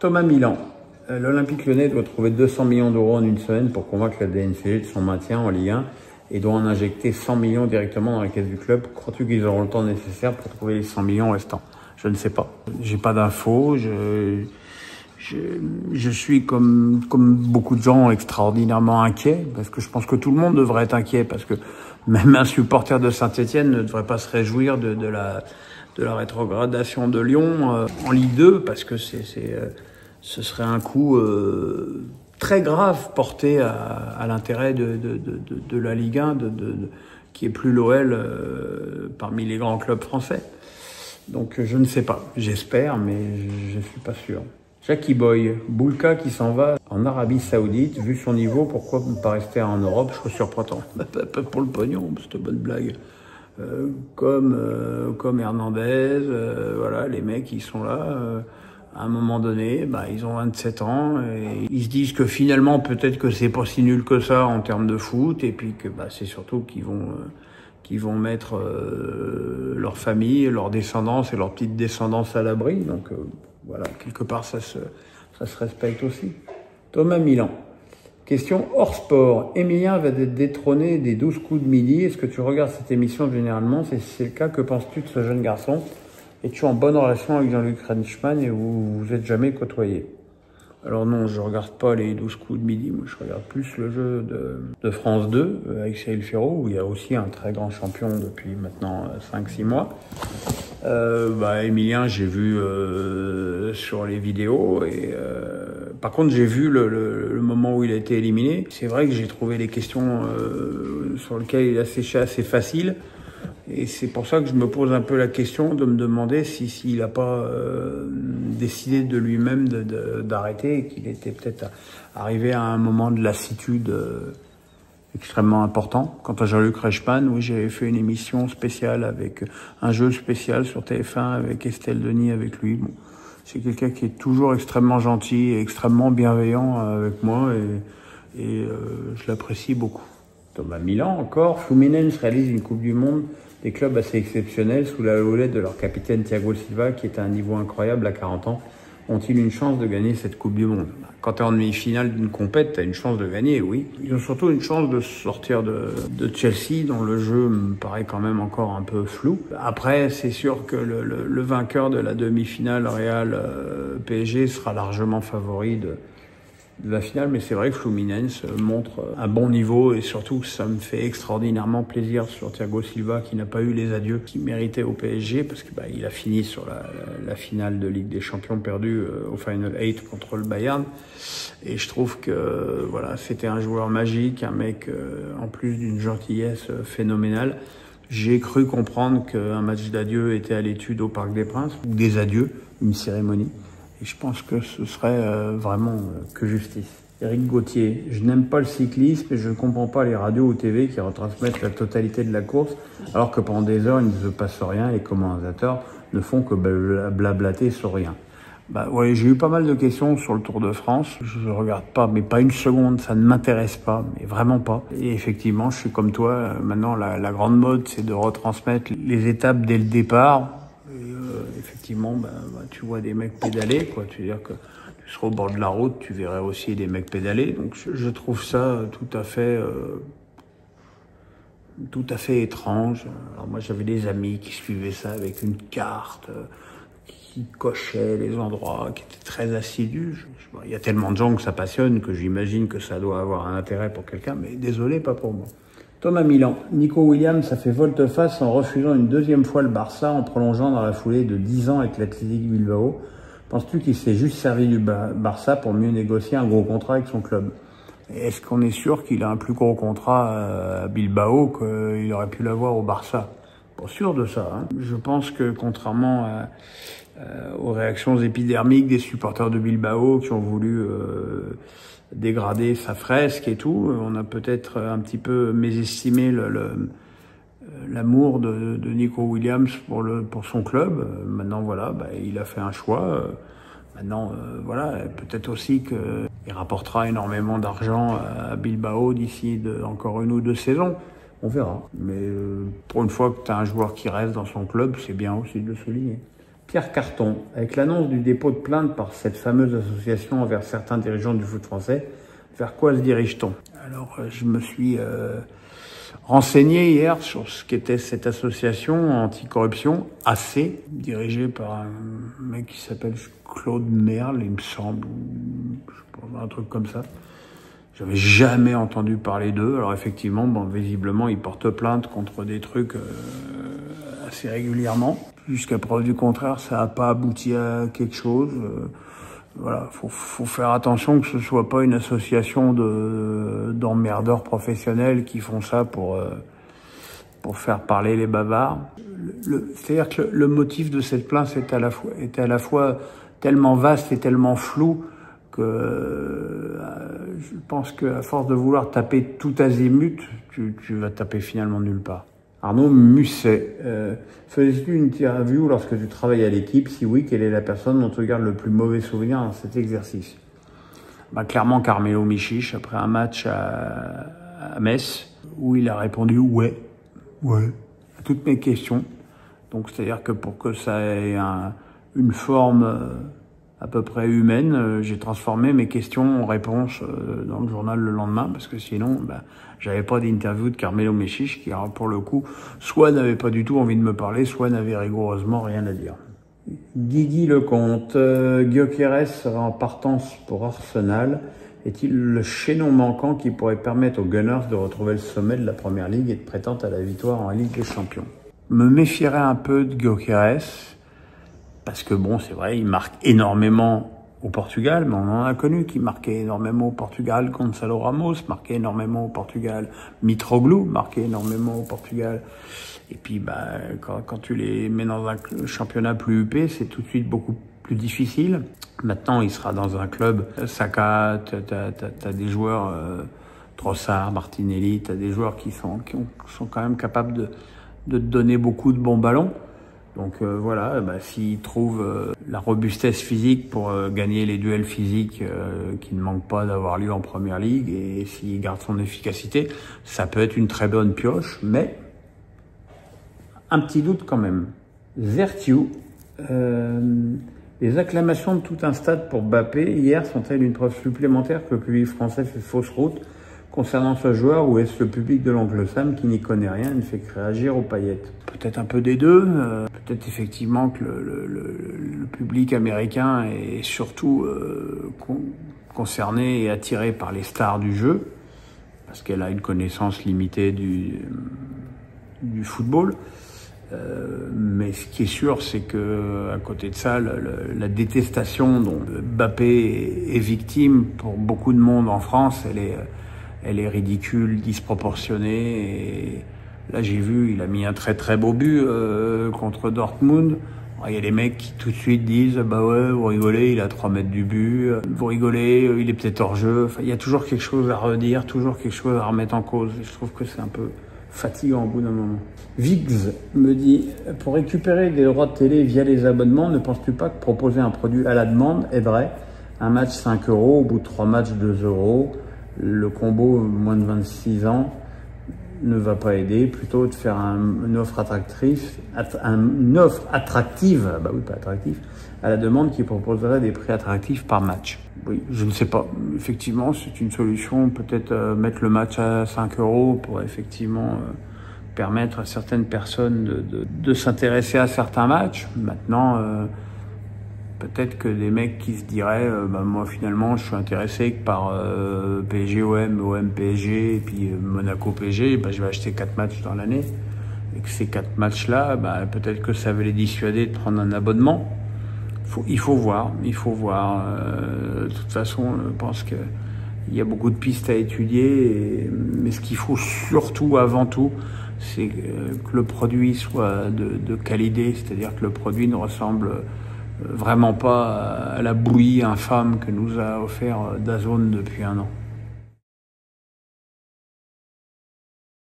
Thomas Milan. L'Olympique Lyonnais doit trouver 200 millions d'euros en une semaine pour convaincre la DNCG de son maintien en Ligue 1 et doit en injecter 100 millions directement dans la caisse du club. Crois-tu qu'ils auront le temps nécessaire pour trouver les 100 millions restants? Je ne sais pas. J'ai pas d'infos. Je suis comme beaucoup de gens extraordinairement inquiet parce que je pense que tout le monde devrait être inquiet parce que même un supporter de Saint-Étienne ne devrait pas se réjouir de la rétrogradation de Lyon en Ligue 2 parce que ce serait un coup très grave porté à l'intérêt de la Ligue 1, qui est plus l'OL parmi les grands clubs français. Donc je ne sais pas, j'espère, mais je suis pas sûr. Jackie Boy, Boulka qui s'en va en Arabie Saoudite, vu son niveau, pourquoi ne pas rester en Europe? Je serais surprenant. Pour le pognon, c'est une bonne blague. Comme Hernandez, voilà, les mecs ils sont là. À un moment donné, ils ont 27 ans et ils se disent que finalement peut-être que c'est pas si nul que ça en termes de foot et puis que c'est surtout qu'ils vont mettre leur famille, leur descendance et leur petite descendance à l'abri. Donc voilà, quelque part ça se respecte aussi. Thomas Milan. Question hors sport. Emilien va être détrôné des 12 coups de midi. Est-ce que tu regardes cette émission généralement? Si c'est le cas, que penses-tu de ce jeune garçon? Es-tu en bonne relation avec Jean-Luc Reichmann et vous êtes jamais côtoyés? Alors non, je regarde pas les 12 coups de midi. Moi, je regarde plus le jeu de France 2 avec Cyril Ferraud, où il y a aussi un très grand champion depuis maintenant 5-6 mois. Emilien, j'ai vu sur les vidéos et par contre j'ai vu le moment où il a été éliminé. C'est vrai que j'ai trouvé les questions sur lesquelles il a séché assez facile et c'est pour ça que je me pose un peu la question de me demander s'il n'a pas décidé de lui-même d'arrêter et qu'il était peut-être arrivé à un moment de lassitude extrêmement important. Quant à Jean-Luc Reichmann, oui, j'avais fait une émission spéciale avec un jeu spécial sur TF1 avec Estelle Denis avec lui. Bon, c'est quelqu'un qui est toujours extrêmement gentil et extrêmement bienveillant avec moi et je l'apprécie beaucoup. Thomas Milan encore. Fluminense réalise une Coupe du Monde des clubs assez exceptionnels sous la houlette de leur capitaine Thiago Silva qui est à un niveau incroyable à 40 ans. Ont-ils une chance de gagner cette Coupe du Monde? Quand tu es en demi-finale d'une compète, tu as une chance de gagner, oui. Ils ont surtout une chance de sortir de Chelsea, dont le jeu me paraît quand même encore un peu flou. Après, c'est sûr que le vainqueur de la demi-finale Real PSG sera largement favori de la finale, mais c'est vrai que Fluminense montre un bon niveau et surtout ça me fait extraordinairement plaisir sur Thiago Silva qui n'a pas eu les adieux qu'il méritait au PSG parce que il a fini sur la finale de Ligue des Champions perdue au Final 8 contre le Bayern et je trouve que voilà, c'était un joueur magique, un mec en plus d'une gentillesse phénoménale. J'ai cru comprendre qu'un match d'adieu était à l'étude au Parc des Princes ou des adieux, une cérémonie. Et je pense que ce serait vraiment que justice. Éric Gauthier, je n'aime pas le cyclisme et je ne comprends pas les radios ou TV qui retransmettent la totalité de la course, alors que pendant des heures, il ne se passe rien et les commentateurs ne font que blablater sur rien. Ouais, j'ai eu pas mal de questions sur le Tour de France. Je regarde pas, mais pas une seconde, ça ne m'intéresse pas, mais vraiment pas. Et effectivement, je suis comme toi. Maintenant, la grande mode, c'est de retransmettre les étapes dès le départ. Effectivement, tu vois des mecs pédaler, quoi. Tu veux dire que tu seras au bord de la route, tu verrais aussi des mecs pédaler. Donc je trouve ça tout à fait étrange. Alors moi, j'avais des amis qui suivaient ça avec une carte, qui cochaient les endroits, qui étaient très assidus. Il y a tellement de gens que ça passionne que j'imagine que ça doit avoir un intérêt pour quelqu'un, mais désolé, pas pour moi. Thomas Milan. Nico Williams a fait volte-face en refusant une deuxième fois le Barça en prolongeant dans la foulée de 10 ans avec l'Athletic Bilbao. Penses-tu qu'il s'est juste servi du Barça pour mieux négocier un gros contrat avec son club? Est-ce qu'on est sûr qu'il a un plus gros contrat à Bilbao qu'il aurait pu l'avoir au Barça? Pas sûr de ça. Hein. Je pense que contrairement aux réactions épidermiques des supporters de Bilbao qui ont voulu dégrader sa fresque et tout, on a peut-être un petit peu mésestimé l'amour de Nico Williams pour son club. Maintenant voilà, il a fait un choix. Maintenant voilà, peut-être aussi qu'il rapportera énormément d'argent à Bilbao d'ici encore 1 ou 2 saisons. On verra. Mais pour une fois que tu as un joueur qui reste dans son club, c'est bien aussi de le souligner. Pierre Carton, avec l'annonce du dépôt de plainte par cette fameuse association envers certains dirigeants du foot français, vers quoi se dirige-t-on? Alors, je me suis renseigné hier sur ce qu'était cette association anticorruption, AC, dirigée par un mec qui s'appelle Claude Merle, il me semble, je sais pas, un truc comme ça. J'avais jamais entendu parler d'eux. Alors effectivement, bon, visiblement, ils portent plainte contre des trucs assez régulièrement. Jusqu'à preuve du contraire, ça n'a pas abouti à quelque chose. Voilà, faut faire attention que ce soit pas une association d'emmerdeurs professionnels qui font ça pour faire parler les bavards. C'est-à-dire que le motif de cette plainte était à la fois tellement vaste et tellement flou que je pense qu'à force de vouloir taper tout azimut, tu vas taper finalement nulle part. Arnaud Musset, faisais-tu une interview lorsque tu travailles à l'équipe? Si oui, quelle est la personne dont tu gardes le plus mauvais souvenir dans cet exercice? Bah, clairement Carmelo Michiche, après un match à Metz, où il a répondu ouais à toutes mes questions. Donc c'est-à-dire que pour que ça ait une forme à peu près humaine, j'ai transformé mes questions en réponses dans le journal le lendemain, parce que sinon, j'avais pas d'interview de Carmelo Michiche qui, pour le coup, soit n'avait pas du tout envie de me parler, soit n'avait rigoureusement rien à dire. Guigui Lecomte, Gyökeres sera en partance pour Arsenal. Est-il le chaînon manquant qui pourrait permettre aux Gunners de retrouver le sommet de la Première Ligue et de prétendre à la victoire en Ligue des Champions? Me méfierais un peu de Gyökeres, parce que bon, c'est vrai, il marque énormément au Portugal, mais on en a connu qui marquait énormément au Portugal. Gonçalo Ramos marquait énormément au Portugal. Mitroglou marquait énormément au Portugal. Et puis, quand tu les mets dans un championnat plus huppé, c'est tout de suite beaucoup plus difficile. Maintenant, il sera dans un club. Saka, t'as des joueurs, Trossard, Martinelli, t'as des joueurs qui sont quand même capables de te donner beaucoup de bons ballons. Donc voilà, s'il trouve la robustesse physique pour gagner les duels physiques qui ne manquent pas d'avoir lieu en Première Ligue, et s'il garde son efficacité, ça peut être une très bonne pioche, mais un petit doute quand même. Zertiu, les acclamations de tout un stade pour Mbappé hier sont-elles une preuve supplémentaire que le public français fait fausse route concernant ce joueur, ou est-ce le public de l'oncle Sam qui n'y connaît rien et ne fait que réagir aux paillettes? Peut-être un peu des deux. Peut-être effectivement que le public américain est surtout concerné et attiré par les stars du jeu, parce qu'elle a une connaissance limitée du football. Mais ce qui est sûr, c'est que à côté de ça, la détestation dont Mbappé est victime pour beaucoup de monde en France, elle est ridicule, disproportionnée. Et là, j'ai vu, il a mis un très très beau but contre Dortmund. Il y a des mecs qui tout de suite disent bah ouais, vous rigolez, il a 3 mètres du but, vous rigolez, il est peut-être hors jeu. Enfin, il y a toujours quelque chose à redire, toujours quelque chose à remettre en cause. Et je trouve que c'est un peu fatigant au bout d'un moment. Viggs me dit, pour récupérer des droits de télé via les abonnements, ne penses-tu pas que proposer un produit à la demande aiderait? Un match 5 €, au bout de 3 matchs 2 €. Le combo moins de 26 ans ne va pas aider, plutôt de faire une offre attractive, bah oui, pas attractive, à la demande qui proposerait des prix attractifs par match. Oui, je ne sais pas. Effectivement, c'est une solution. Peut-être mettre le match à 5 € pour effectivement permettre à certaines personnes de s'intéresser à certains matchs. Maintenant, peut-être que des mecs qui se diraient moi finalement je suis intéressé que par PSG OM, OM PSG et puis Monaco PSG, je vais acheter 4 matchs dans l'année, et que ces 4 matchs là, peut-être que ça va les dissuader de prendre un abonnement. Il faut voir. De toute façon, je pense qu'il y a beaucoup de pistes à étudier, mais ce qu'il faut surtout, avant tout, c'est que le produit soit de qualité, c'est-à-dire que le produit ne ressemble vraiment pas à la bouillie infâme que nous a offert DAZN depuis 1 an.